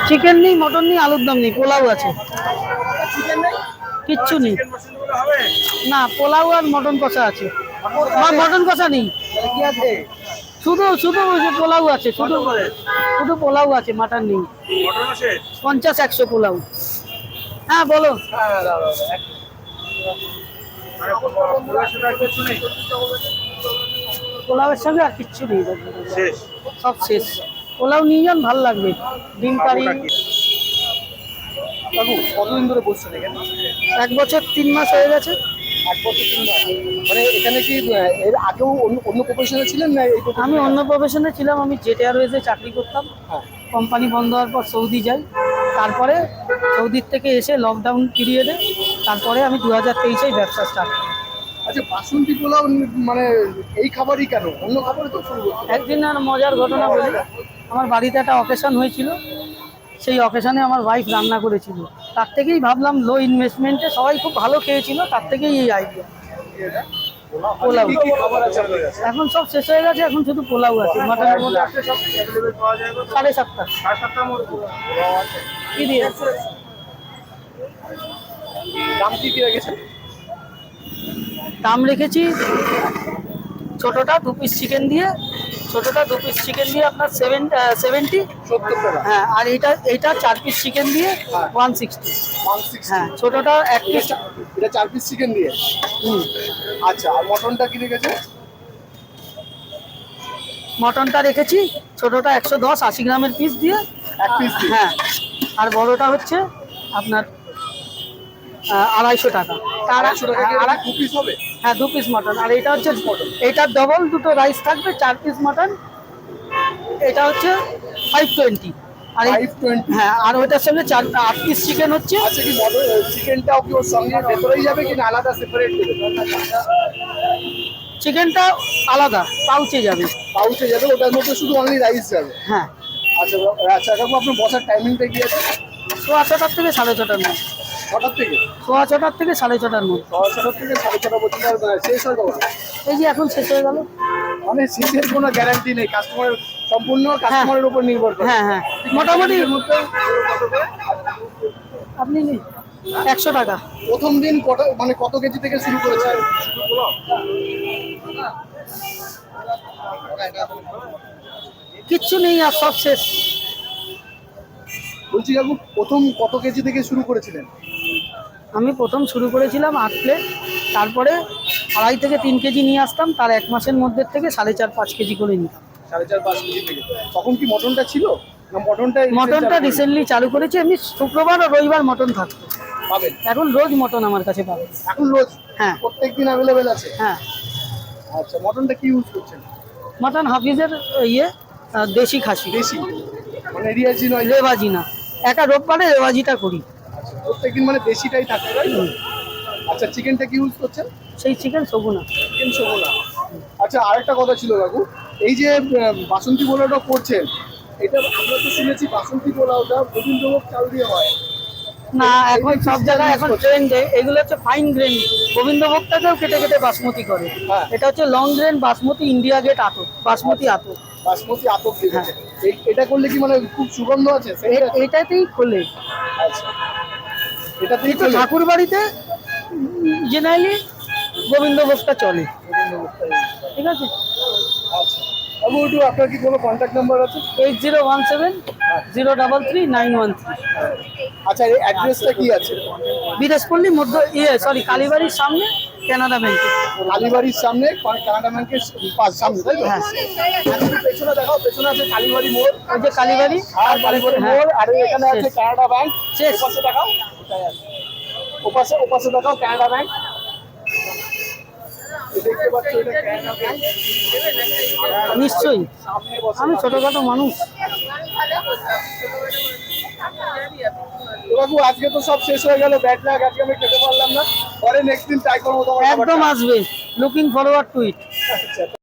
Chicken নেই, mutton নেই, আলুর দম নেই, পোলাও আছে। কিচ্ছু নেই না, পোলাও আর মটন কষা আছে। মটন কষা নেই, শুধু শুধু ওই যে পোলাও আছে, শুধু শুধু পোলাও আছে, মাটন নেই। 50-100 পোলাও। হ্যাঁ বলো। পোলাওয়ের সঙ্গে আর কিচ্ছু নেই, সব শেষ। পোলাও নিয়ে যান, ভালো লাগবে। ডিম কারি। কতদিন ধরে বসছেন এখানে? 1 বছর 3 মাস হয়ে গেছে। 1 বছর 3 মাস। মানে এখানে কি এর আগেও অন্য প্রফেশনে ছিলেন না? আমি অন্য প্রফেশনে ছিলাম, আমি জেট এয়ারওয়েজে চাকরি করতাম। কোম্পানি বন্ধ হওয়ার পর সৌদি যাই, তারপরে সৌদির থেকে এসে লকডাউন পিরিয়ডে তারপরে আমি 2023-এ ব্যবসা স্টার্ট করি। আচ্ছা, বাসন্তী পোলাও মানে এই খাবারই কেন, অন্য খাবারে তো শুরু করতে? একদিন আর মজার ঘটনা বলি, আমার বাড়িতে একটা অকেশন হয়েছিল, সেই অকেশনে আমার ওয়াইফ রান্না করেছিল। তার থেকেই ভাবলাম লো ইনভেস্টমেন্টে সবাই খুব ভালো খেয়েছিল, তার থেকেই এই আইডিয়া। পোলাও এখন সব শেষ হয়ে গেছে, এখন শুধু পোলাও আছে। মাটনের মধ্যে আছে সব 7:30 কি দিয়ে দাম কি রেখেছেন? দাম রেখেছি ছোটটা 2 পিস চিকেন দিয়ে, আপনার 70। 70 টাকা। হ্যাঁ, আর এইটা 4 পিস চিকেন দিয়ে 160। হ্যাঁ, ছোটটা 1 পিস। এটা 4 পিস চিকেন দিয়ে। আচ্ছা, আর মটনটা কি রেখেছে? মটনটা রেখেছি ছোটটা 110 80 গ্রামের পিস দিয়ে 1 পিস। হ্যাঁ, আর বড়টা হচ্ছে আপনার 250 টাকা। 250 টাকা আর 2 পিস হবে? হ্যাঁ, 2 পিস মটন। আর এটা হচ্ছে এইটার ডবল, দুটো রাইস থাকবে, 4 পিস মটন। এটা হচ্ছে 520। আর 520। হ্যাঁ, আর ওইটার সঙ্গে 8 পিস চিকেন হচ্ছে। আচ্ছা, কি চিকেনটাও কি ওর সঙ্গে ভেতরেই যাবে কি না আলাদা সেপারেট দেবে? চিকেনটা আলাদা পাউচে যাবে। পাউচে যাবে, ওটার মধ্যে শুধু অনলি রাইস যাবে? হ্যাঁ। আচ্ছা আচ্ছা, কাকু আপনার বসার টাইমিংটা কি আছে? 6:30 থেকে 6:30-র মধ্যে। 6টার থেকে? 6:30 থেকে 6:30-র মধ্যে। 6:30 থেকে 6:30 পর্যন্ত। শেষ হয় কখন? এই যে এখন শেষ হয়ে গেল। মানে শেষের কোনো গ্যারান্টি নেই, কাস্টমার সম্পূর্ণ কাস্টমারের উপর নির্ভর করে। হ্যাঁ হ্যাঁ, মোটামুটি আপনি 100 টাকা। প্রথম দিন মানে কত কেজি থেকে শুরু করেছেন? কিচ্ছু নেই, আর সব শেষ। বলছি কাকু, প্রথম কত কেজি থেকে শুরু করেছিলেন? আমি প্রথম শুরু করেছিলাম 8 প্লেট, তারপরে 2.5 থেকে 3 কেজি নিয়ে আসতাম, তার 1 মাসের মধ্যে থেকে 4.5-5 কেজি করে নিতাম। 4.5-5 কেজি থেকে। তখন কি মটনটা ছিল না? মটনটা রিসেন্টলি চালু করেছি। আমি শুক্রবার আর রবিবার মটন থাকতো, পাবেন এখন রোজ মটন আমার কাছে পাবেন। এখন রোজ? হ্যাঁ, প্রত্যেকদিন অ্যাভেলেবেল আছে? হ্যাঁ। আচ্ছা, মটনটা কি ইউজ করছেন? মটন হাফিজের দেশি খাসি। দেশি মানে রিয়াজি নয়? রেওয়াজি না, একা রোববারে রেওয়াজিটা করি। আচ্ছা, প্রত্যেকদিন মানে দেশিটাই থাকে, তাই তো? আচ্ছা, চিকেনটা কি ইউজ করছেন? সেই চিকেন সগুনা। চিকেন সগুনা। আচ্ছা, আরেকটা কথা ছিল কাকু, এই যে বাসন্তী পোলাওটা করছেন, এটা আমরা তো শুনেছি বাসন্তী পোলাওটা গোবিন্দভোগ চাল দিয়ে হয়। না, এখন সব জায়গায় এখন ট্রেন্ডে এগুলো হচ্ছে ফাইন গ্রেন। গোবিন্দভোগটাকেও কেটে কেটে বাসমতি করে। এটা হচ্ছে long grain basmati, India Gate আতপ, বাসমতি আতপ। বাসমতি আতপ দিয়েছে। এটা করলে কি মানে খুব সুগন্ধ আছে? এটাতেই খোলে। আচ্ছা, এটাতেই তো ঠাকুর বাড়িতে জেনারেলি গোবিন্দভোগটা চলে। ঠিক আছে। আচ্ছা বাবু, একটু আপনার কি কোনো কন্ট্যাক্ট নাম্বার আছে? 8017-033-913। আচ্ছা, এই অ্যাড্রেসটা কি আছে? বিদেশপল্লী কালীবাড়ির সামনে, কানাডা ব্যাংক। কালীবাড়ির সামনে, কানাডা ব্যাংকের সামনে, তাই তো? হ্যাঁ। পেছনে দেখাও, পেছনে আছে কালীবাড়ি মোড়। ওই যে কালীবাড়ি আর কালীবাড়ি মোড়, আর এখানে আছে কানাডা ব্যাংক। ওপাশে দেখাও, ওপাশে দেখাও কানাডা ব্যাংক। দেখতে পাচ্ছ এটা কানাডা ব্যাংক। নিশ্চয়ই, আমি ছোটখাটো মানুষ। বাবু, আজকে তো সব শেষ হয়ে গেল, ব্যাড লাক, আজকে আমি খেতে পারলাম না। পরে নেক্সট দিন ট্রাই করবো। একদম আসবে, লুকিং ফরওয়ার্ড টু ইট।